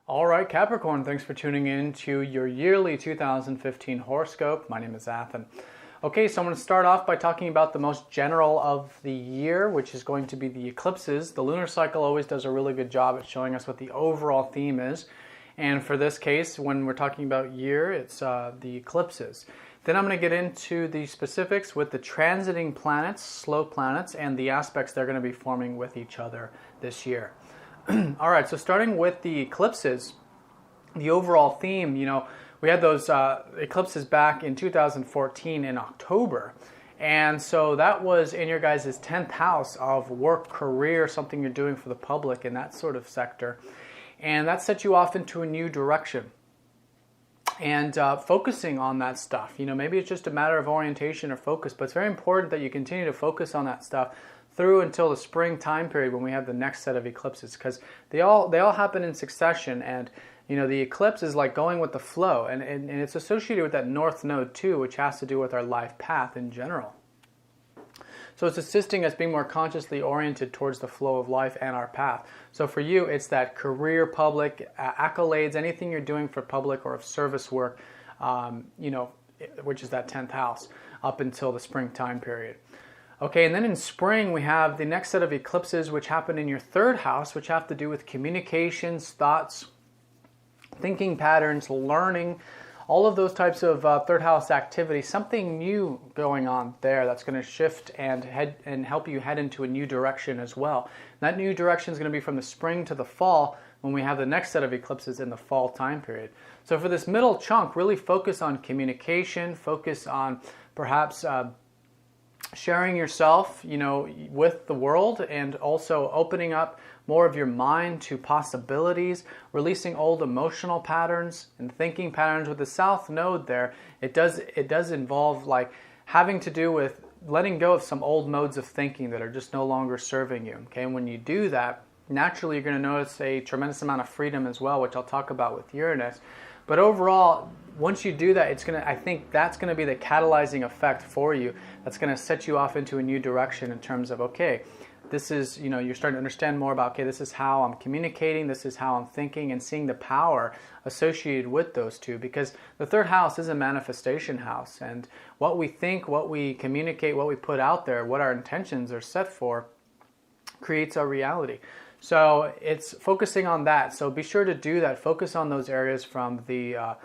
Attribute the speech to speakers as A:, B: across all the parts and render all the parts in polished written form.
A: All right, Capricorn, thanks for tuning in to your yearly 2015 horoscope. My name is Athen. Okay, so I'm going to start off by talking about the most general of the year, which is going to be the eclipses. The lunar cycle always does a really good job at showing us what the overall theme is. And for this case, when we're talking about year, it's the eclipses. Then I'm going to get into the specifics with the transiting planets, slow planets, and the aspects they're going to be forming with each other this year. All right, so starting with the eclipses, the overall theme, we had those eclipses back in 2014 in October. And so that was in your guys' 10th house of work, career, something you're doing for the public in that sort of sector. And that set you off into a new direction. And focusing on that stuff, maybe it's just a matter of orientation or focus, but it's very important that you continue to focus on that stuff through until the spring time period when we have the next set of eclipses, because they all happen in succession. And the eclipse is like going with the flow, and it's associated with that north node too, which has to do with our life path in general. So it's assisting us being more consciously oriented towards the flow of life and our path. So for you, it's that career, public, accolades, anything you're doing for public or of service work, which is that 10th house, up until the spring time period. Okay, and then in spring, we have the next set of eclipses, which happen in your 3rd house, which have to do with communications, thoughts, thinking patterns, learning, all of those types of 3rd house activity, something new going on there that's going to shift and help you head into a new direction as well. And that new direction is going to be from the spring to the fall when we have the next set of eclipses in the fall time period. So for this middle chunk, really focus on communication, focus on perhaps sharing yourself, with the world, and also opening up more of your mind to possibilities, releasing old emotional patterns and thinking patterns. With the south node there, it does involve like having to do with letting go of some old modes of thinking that are just no longer serving you. Okay, and when you do that, naturally you're going to notice a tremendous amount of freedom as well, which I'll talk about with Uranus. But overall, once you do that, I think that's going to be the catalyzing effect for you. That's going to set you off into a new direction in terms of, okay, this is, you're starting to understand more about, okay, this is how I'm communicating, this is how I'm thinking, and seeing the power associated with those two. Because the 3rd house is a manifestation house. And what we think, what we communicate, what we put out there, what our intentions are set for, creates our reality. So it's focusing on that. So be sure to do that. Focus on those areas from the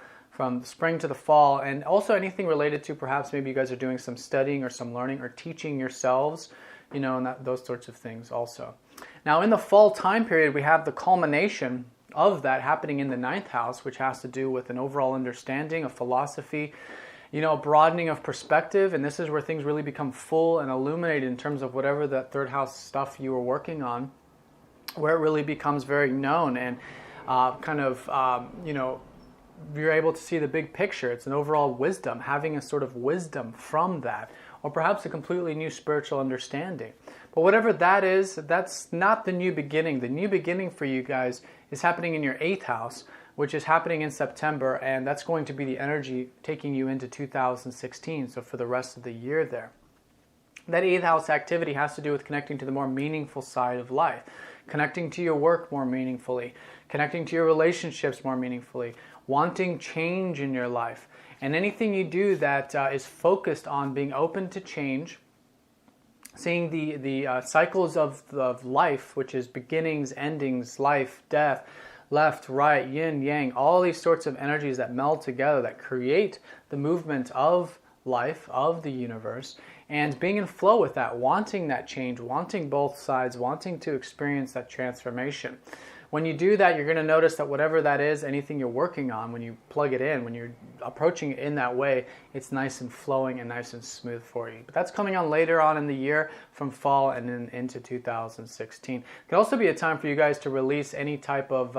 A: spring to the fall, and also anything related to perhaps maybe you guys are doing some studying or some learning or teaching yourselves, and those sorts of things also. Now in the fall time period, we have the culmination of that happening in the 9th house, which has to do with an overall understanding of philosophy, broadening of perspective, and this is where things really become full and illuminated in terms of whatever that 3rd house stuff you were working on, where it really becomes very known and you're able to see the big picture. It's an overall wisdom, having a sort of wisdom from that, or perhaps a completely new spiritual understanding. But whatever that is, that's not the new beginning. The new beginning for you guys is happening in your 8th house, which is happening in September, and that's going to be the energy taking you into 2016, so for the rest of the year there. That 8th house activity has to do with connecting to the more meaningful side of life, connecting to your work more meaningfully, connecting to your relationships more meaningfully, wanting change in your life. And anything you do that is focused on being open to change, seeing the cycles of life, which is beginnings, endings, life, death, left, right, yin, yang, all these sorts of energies that meld together that create the movement of life, of the universe, and being in flow with that, wanting that change, wanting both sides, wanting to experience that transformation. When you do that, you're going to notice that whatever that is, anything you're working on, when you plug it in, when you're approaching it in that way, it's nice and flowing and nice and smooth for you. But that's coming on later on in the year, from fall and then into 2016. It can also be a time for you guys to release any type of,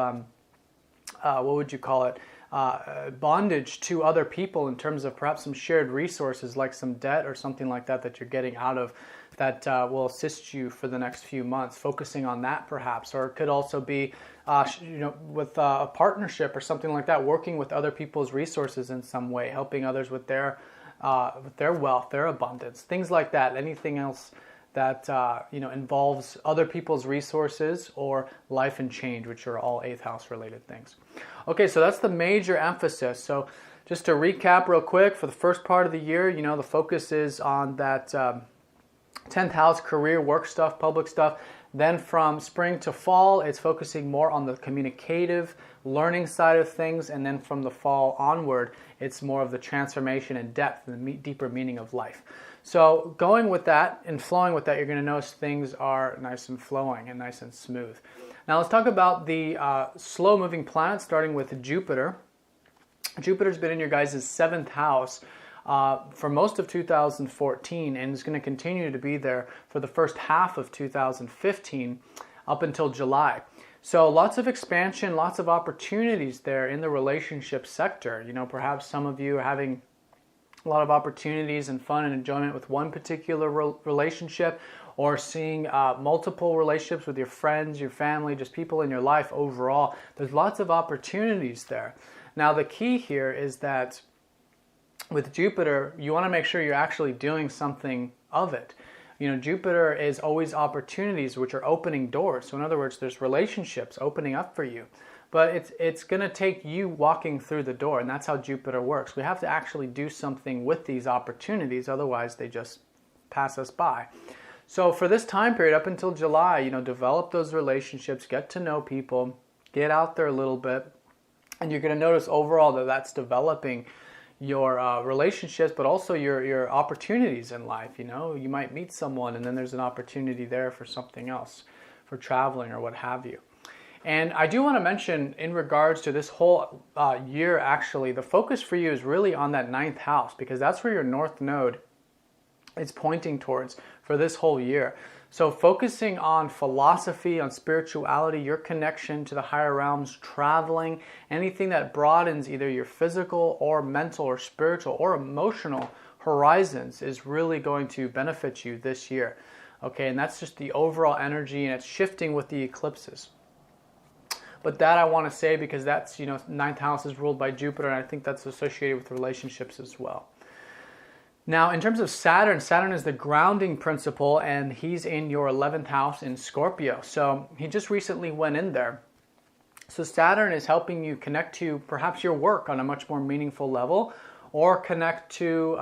A: bondage to other people in terms of perhaps some shared resources, like some debt or something like that you're getting out of, that will assist you for the next few months, focusing on that perhaps. Or it could also be with a partnership or something like that, working with other people's resources in some way, helping others with their wealth, their abundance, things like that. Anything else that involves other people's resources, or life and change, which are all 8th house related things. Okay, so that's the major emphasis. So just to recap real quick, for the first part of the year, the focus is on that 10th house, career, work stuff, public stuff. Then from spring to fall, it's focusing more on the communicative, learning side of things. And then from the fall onward, it's more of the transformation and depth and the deeper meaning of life. So going with that and flowing with that, you're going to notice things are nice and flowing and nice and smooth. Now let's talk about the slow-moving planets, starting with Jupiter. Jupiter's been in your guys' 7th house for most of 2014, and is going to continue to be there for the first half of 2015 up until July. So lots of expansion, lots of opportunities there in the relationship sector. Perhaps some of you are having a lot of opportunities and fun and enjoyment with one particular relationship, or seeing multiple relationships with your friends, your family, just people in your life overall. There's lots of opportunities there. Now the key here is that with Jupiter, you want to make sure you're actually doing something of it. Jupiter is always opportunities which are opening doors. So in other words, there's relationships opening up for you. But it's going to take you walking through the door, and that's how Jupiter works. We have to actually do something with these opportunities, otherwise they just pass us by. So for this time period up until July, develop those relationships, get to know people, get out there a little bit, and you're going to notice overall that that's developing your relationships, but also your opportunities in life. You might meet someone and then there's an opportunity there for something else, for traveling or what have you. And I do want to mention, in regards to this whole year, actually, the focus for you is really on that 9th house, because that's where your North Node is pointing towards for this whole year. So focusing on philosophy, on spirituality, your connection to the higher realms, traveling, anything that broadens either your physical or mental or spiritual or emotional horizons is really going to benefit you this year. Okay, and that's just the overall energy, and it's shifting with the eclipses. But that I want to say because that's, 9th house is ruled by Jupiter, and I think that's associated with relationships as well. Now, in terms of Saturn, Saturn is the grounding principle, and he's in your 11th house in Scorpio. So he just recently went in there. So Saturn is helping you connect to perhaps your work on a much more meaningful level, or connect to,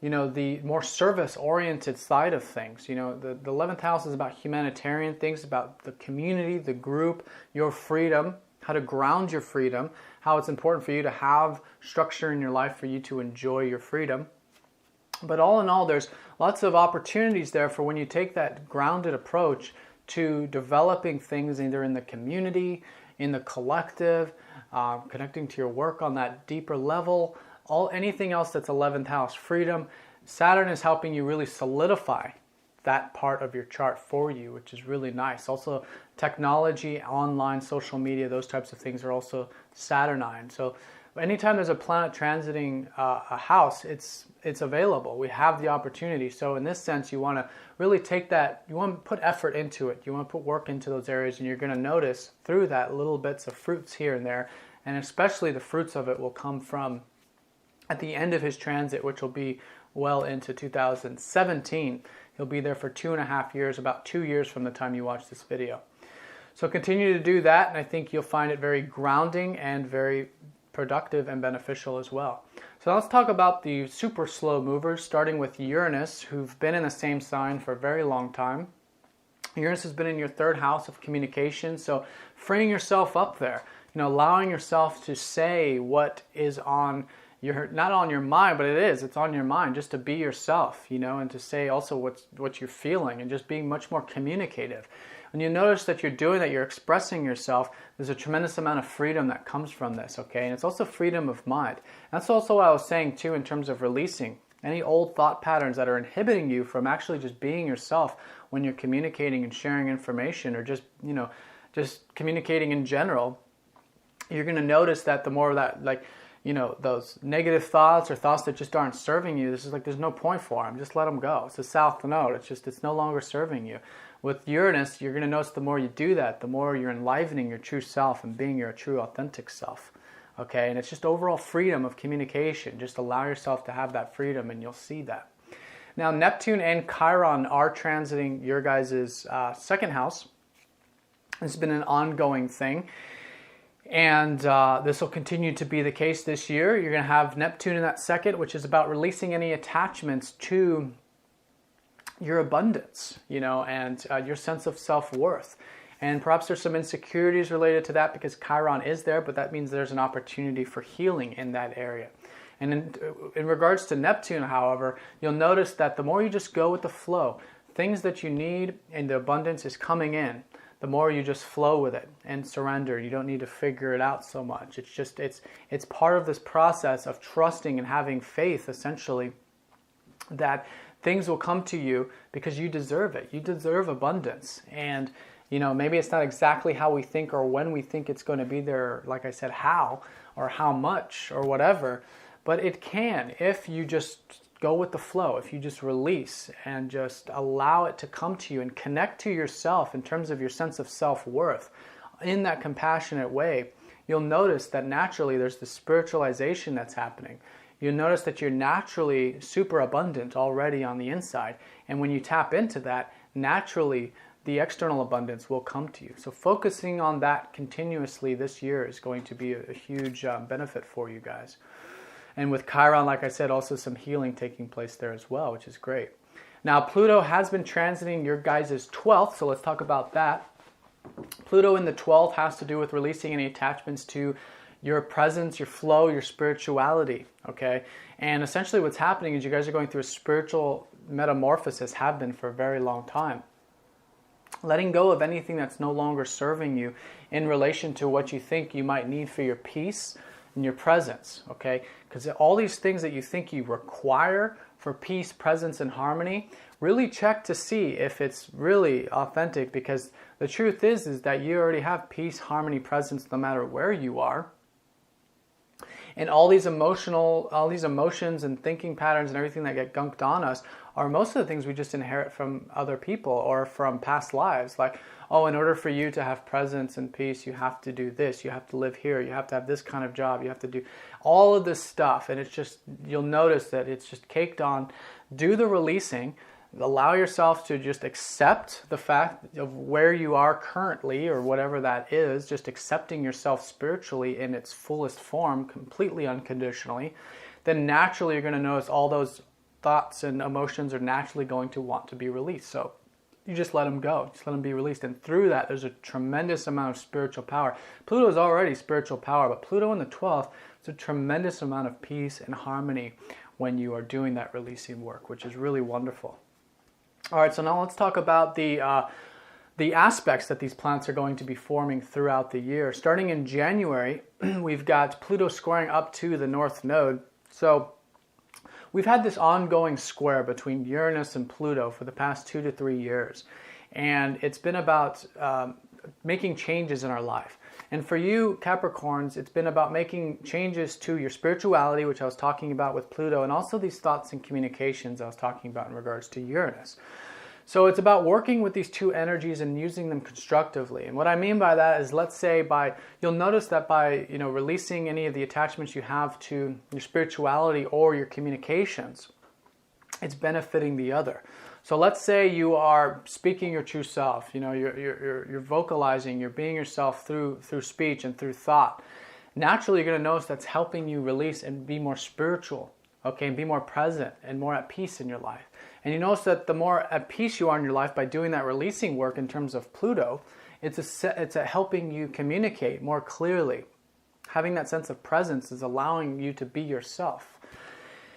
A: the more service-oriented side of things. The 11th house is about humanitarian things, about the community, the group, your freedom, how to ground your freedom, how it's important for you to have structure in your life for you to enjoy your freedom. But all in all, there's lots of opportunities there for when you take that grounded approach to developing things either in the community, in the collective, connecting to your work on that deeper level, anything else that's 11th house, freedom. Saturn is helping you really solidify that part of your chart for you, which is really nice. Also, technology, online, social media, those types of things are also Saturnine. So anytime there's a planet transiting a house, it's available. We have the opportunity. So in this sense, you want to really take that, you want to put effort into it. You want to put work into those areas, and you're going to notice through that little bits of fruits here and there, and especially the fruits of it will come from at the end of his transit, which will be well into 2017. He'll be there for 2.5 years, about 2 years from the time you watch this video. So continue to do that, and I think you'll find it very grounding and very productive and beneficial as well. So let's talk about the super slow movers, starting with Uranus, who've been in the same sign for a very long time. Uranus has been in your 3rd house of communication, so freeing yourself up there, allowing yourself to say what is on not on your mind, but it's on your mind, just to be yourself, and to say also what you're feeling, and just being much more communicative. When you notice that you're doing that, you're expressing yourself, there's a tremendous amount of freedom that comes from this, okay? And it's also freedom of mind. That's also what I was saying too in terms of releasing any old thought patterns that are inhibiting you from actually just being yourself when you're communicating and sharing information, or just communicating in general. You're going to notice that the more of that, those negative thoughts or thoughts that just aren't serving you, there's no point for them. Just let them go. It's a south node. It's no longer serving you. With Uranus, you're going to notice the more you do that, the more you're enlivening your true self and being your true authentic self. Okay, and it's just overall freedom of communication. Just allow yourself to have that freedom, and you'll see that. Now, Neptune and Chiron are transiting your guys' second house. It's been an ongoing thing. And this will continue to be the case this year. You're going to have Neptune in that second, which is about releasing any attachments to your abundance, and your sense of self-worth. And perhaps there's some insecurities related to that because Chiron is there, but that means there's an opportunity for healing in that area. And in regards to Neptune, however, you'll notice that the more you just go with the flow, things that you need and the abundance is coming in, the more you just flow with it and surrender. You don't need to figure it out so much. It's part of this process of trusting and having faith, essentially, that things will come to you because you deserve it. You deserve abundance. And maybe it's not exactly how we think or when we think it's going to be there, like I said, how or how much or whatever, but it can if you just go with the flow, if you just release and just allow it to come to you and connect to yourself in terms of your sense of self-worth in that compassionate way. You'll notice that naturally there's the spiritualization that's happening. You'll notice that you're naturally super abundant already on the inside, and when you tap into that, naturally the external abundance will come to you. So focusing on that continuously this year is going to be a huge benefit for you guys. And with Chiron, like I said, also some healing taking place there as well, which is great. Now, Pluto has been transiting your guys' 12th, so let's talk about that. Pluto in the 12th has to do with releasing any attachments to your presence, your flow, your spirituality, okay? And essentially what's happening is you guys are going through a spiritual metamorphosis, have been for a very long time. Letting go of anything that's no longer serving you in relation to what you think you might need for your peace and your presence, okay? Because all these things that you think you require for peace, presence, and harmony, really check to see if it's really authentic, because the truth is that you already have peace, harmony, presence no matter where you are. And all these emotions and thinking patterns and everything that get gunked on us are most of the things we just inherit from other people or from past lives. Like, oh, in order for you to have presence and peace, you have to do this, you have to live here, you have to have this kind of job, you have to do all of this stuff. And it's just, you'll notice that it's just caked on. Do the releasing. Allow yourself to just accept the fact of where you are currently or whatever that is, just accepting yourself spiritually in its fullest form, completely unconditionally. Then naturally you're going to notice all those thoughts and emotions are naturally going to want to be released. So you just let them go, just let them be released. And through that, there's a tremendous amount of spiritual power. Pluto is already spiritual power, but Pluto in the 12th, it's a tremendous amount of peace and harmony when you are doing that releasing work, which is really wonderful. All right, so now let's talk about the aspects that these planets are going to be forming throughout the year. Starting in January, we've got Pluto squaring up to the North Node. So we've had this ongoing square between Uranus and Pluto for the past 2 to 3 years. And it's been about making changes in our life. And for you, Capricorns, it's been about making changes to your spirituality, which I was talking about with Pluto, and also these thoughts and communications I was talking about in regards to Uranus. So it's about working with these two energies and using them constructively. And what I mean by that is, let's say you'll notice that by releasing any of the attachments you have to your spirituality or your communications, it's benefiting the other. So let's say you are speaking your true self, you're vocalizing, you're being yourself through speech and through thought. Naturally, you're going to notice that's helping you release and be more spiritual, okay, and be more present and more at peace in your life. And you notice that the more at peace you are in your life by doing that releasing work in terms of Pluto, it's a helping you communicate more clearly. Having that sense of presence is allowing you to be yourself.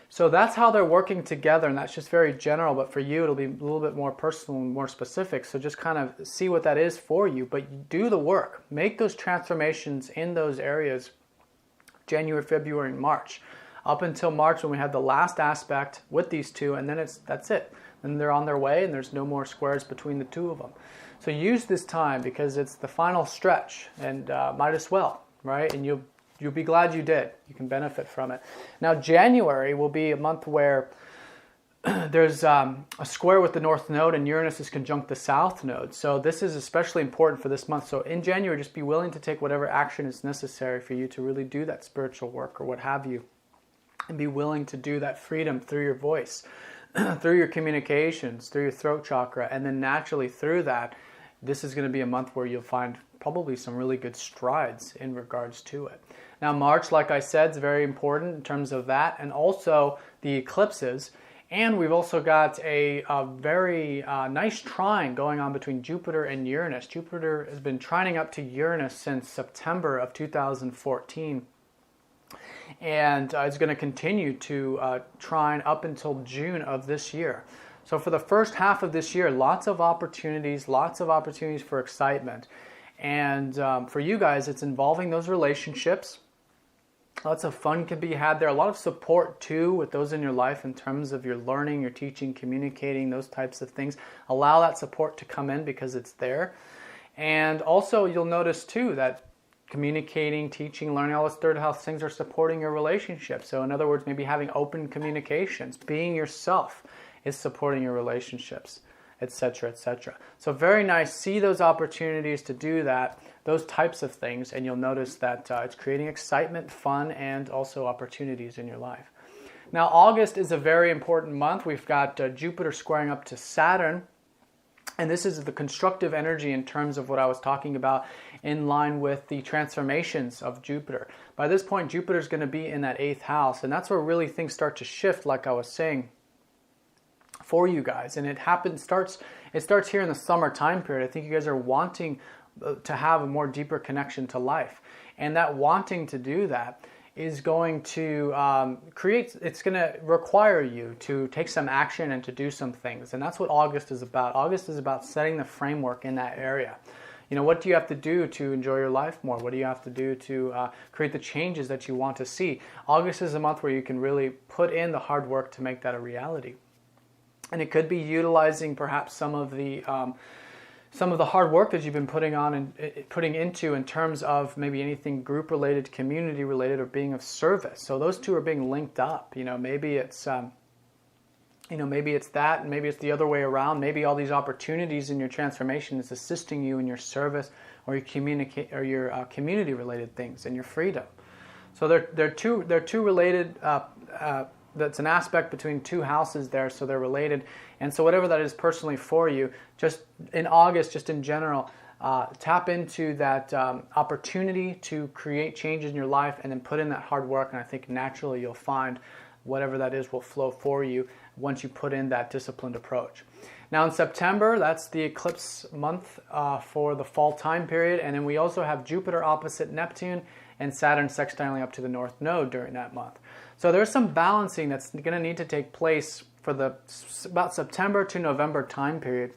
A: So that's how they're working together, and that's just very general, but for you it'll be a little bit more personal and more specific. So just kind of see what that is for you, but do the work. Make those transformations in those areas January, February, and March. Up until March when we had the last aspect with these two, and then that's it. Then they're on their way and there's no more squares between the two of them. So use this time because it's the final stretch, and might as well, right? And you'll be glad you did. You can benefit from it. Now, January will be a month where there's a square with the North Node and Uranus is conjunct the South Node. So this is especially important for this month. So in January, just be willing to take whatever action is necessary for you to really do that spiritual work or what have you. And be willing to do that freedom through your voice. through your communications, through your throat chakra, and then naturally through that, this is going to be a month where you'll find probably some really good strides in regards to it. Now, March, like I said, is very important in terms of that, and also the eclipses. And we've also got a very nice trine going on between Jupiter and Uranus. Jupiter has been trining up to Uranus since September of 2014. And it's going to continue to trine up until June of this year. So for the first half of this year, lots of opportunities for excitement. And for you guys, it's involving those relationships. Lots of fun can be had there. A lot of support too with those in your life in terms of your learning, your teaching, communicating, those types of things. Allow that support to come in because it's there. And also you'll notice too that communicating, teaching, learning, all those third house things are supporting your relationship. So in other words, maybe having open communications, being yourself is supporting your relationships, etc., etc. So very nice. See those opportunities to do that, those types of things, and you'll notice that it's creating excitement, fun, and also opportunities in your life. Now, August is a very important month. We've got Jupiter squaring up to Saturn, and this is the constructive energy in terms of what I was talking about in line with the transformations of Jupiter. By this point, Jupiter is going to be in that 8th house, and that's where really things start to shift, like I was saying, for you guys. And it starts here in the summer time period. I think you guys are wanting to have a more deeper connection to life, and that wanting to do that is going to it's going to require you to take some action and to do some things. And that's what August is about. August is about setting the framework in that area. You know, what do you have to do to enjoy your life more? What do you have to do to create the changes that you want to see? August is a month where you can really put in the hard work to make that a reality. And it could be utilizing perhaps some of the hard work that you've been putting into in terms of maybe anything group related, community related, or being of service. So those two are being linked up. You know, maybe it's maybe it's that, and maybe it's the other way around. Maybe all these opportunities in your transformation is assisting you in your service or your community related things and your freedom. So they're two related. That's an aspect between two houses there, so they're related. And so whatever that is personally for you, just in August, just in general, tap into that opportunity to create changes in your life and then put in that hard work. And I think naturally you'll find whatever that is will flow for you once you put in that disciplined approach. Now in September, that's the eclipse month for the fall time period. And then we also have Jupiter opposite Neptune and Saturn sextiling up to the North Node during that month. So there's some balancing that's going to need to take place for about September to November time period.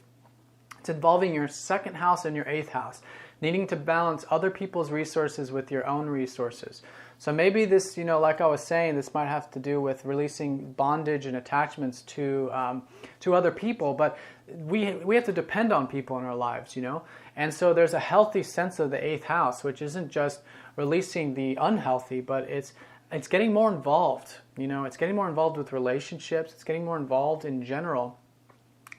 A: It's involving your 2nd house and your 8th house, needing to balance other people's resources with your own resources. So maybe this, like I was saying, this might have to do with releasing bondage and attachments to other people, but we have to depend on people in our lives, And so there's a healthy sense of the 8th house, which isn't just releasing the unhealthy, but it's getting more involved, it's getting more involved with relationships, it's getting more involved in general.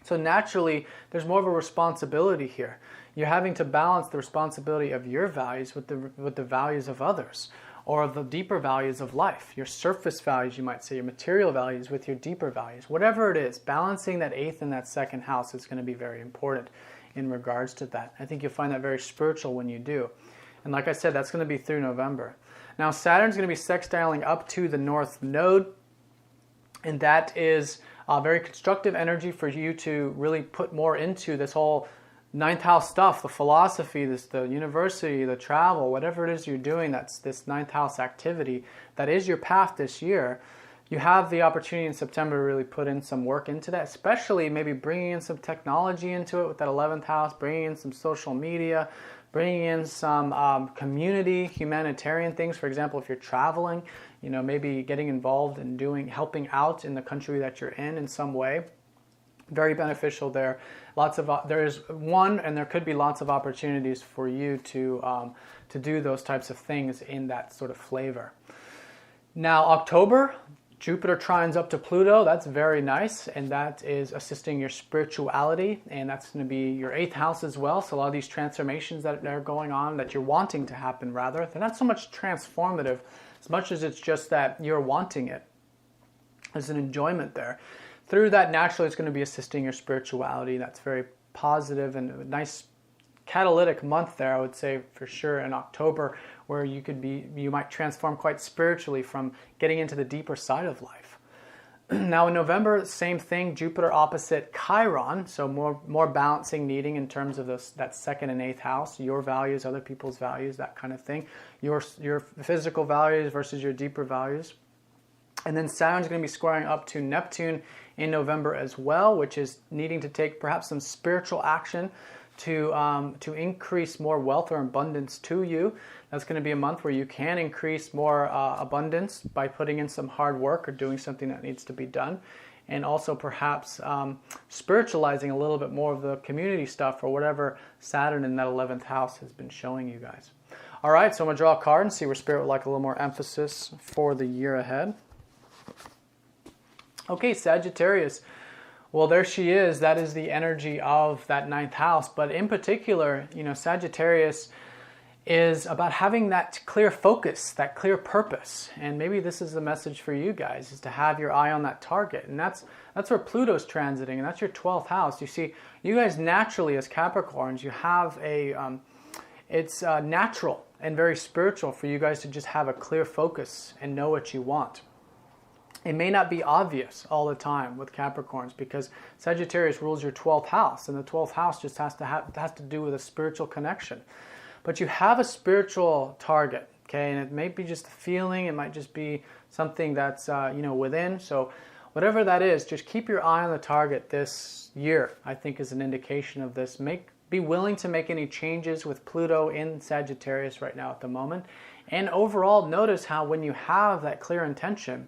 A: So naturally, there's more of a responsibility here. You're having to balance the responsibility of your values with the values of others, or of the deeper values of life, your surface values, you might say, your material values with your deeper values. Whatever it is, balancing that 8th and that 2nd house is going to be very important in regards to that. I think you'll find that very spiritual when you do. And like I said, that's going to be through November. Now, Saturn's going to be sextiling up to the North Node, and that is a very constructive energy for you to really put more into this whole 9th house stuff, the philosophy, the university, the travel, whatever it is you're doing, that's this 9th house activity, that is your path this year. You have the opportunity in September to really put in some work into that, especially maybe bringing in some technology into it with that 11th house, bringing in some social media, bringing in some community, humanitarian things. For example, if you're traveling, maybe getting involved in helping out in the country that you're in some way. Very beneficial there. There is one, and there could be lots of opportunities for you to do those types of things in that sort of flavor. Now, October, Jupiter trines up to Pluto. That's very nice, and that is assisting your spirituality, and that's going to be your 8th house as well. So a lot of these transformations that are going on, that you're wanting to happen, rather, they're not so much transformative as much as it's just that you're wanting it. There's an enjoyment there. through that, naturally, it's going to be assisting your spirituality. That's very positive and a nice catalytic month there, I would say, for sure, in October, where you might transform quite spiritually from getting into the deeper side of life. Now in November, same thing, Jupiter opposite Chiron, so more balancing needing in terms of that second and eighth house, your values, other people's values, that kind of thing, your physical values versus your deeper values. And then Saturn's going to be squaring up to Neptune in November as well, which is needing to take perhaps some spiritual action to increase more wealth or abundance to you. That's going to be a month where you can increase more abundance by putting in some hard work or doing something that needs to be done. And also perhaps spiritualizing a little bit more of the community stuff or whatever Saturn in that 11th house has been showing you guys. All right, so I'm going to draw a card and see where Spirit would like a little more emphasis for the year ahead. Okay, Sagittarius. Well, there she is. That is the energy of that 9th house. But in particular, Sagittarius is about having that clear focus, that clear purpose. And maybe this is the message for you guys, is to have your eye on that target. And that's where Pluto's transiting, and that's your 12th house. You see, you guys naturally as Capricorns, you have it's natural and very spiritual for you guys to just have a clear focus and know what you want. It may not be obvious all the time with Capricorns because Sagittarius rules your 12th house, and the 12th house just has to do with a spiritual connection. But you have a spiritual target, okay, and it may be just a feeling, it might just be something that's within. So whatever that is, just keep your eye on the target this year, I think, is an indication of this. Be willing to make any changes with Pluto in Sagittarius right now at the moment. And overall, notice how when you have that clear intention,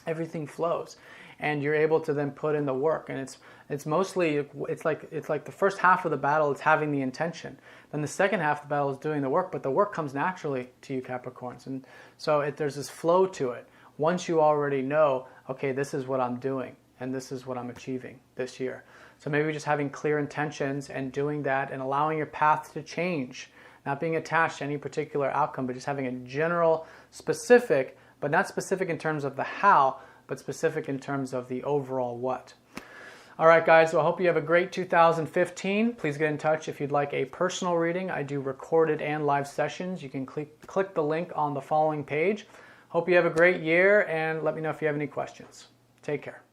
A: everything flows, and you're able to then put in the work. And it's like the first half of the battle is having the intention, then the second half of the battle is doing the work, but the work comes naturally to you Capricorns. And so there's this flow to it once you already know, okay, this is what I'm doing and this is what I'm achieving this year. So maybe just having clear intentions and doing that and allowing your path to change, not being attached to any particular outcome, but just having a general specific, but not specific in terms of the how, but specific in terms of the overall what. All right, guys, so I hope you have a great 2015. Please get in touch if you'd like a personal reading. I do recorded and live sessions. You can click the link on the following page. Hope you have a great year, and let me know if you have any questions. Take care.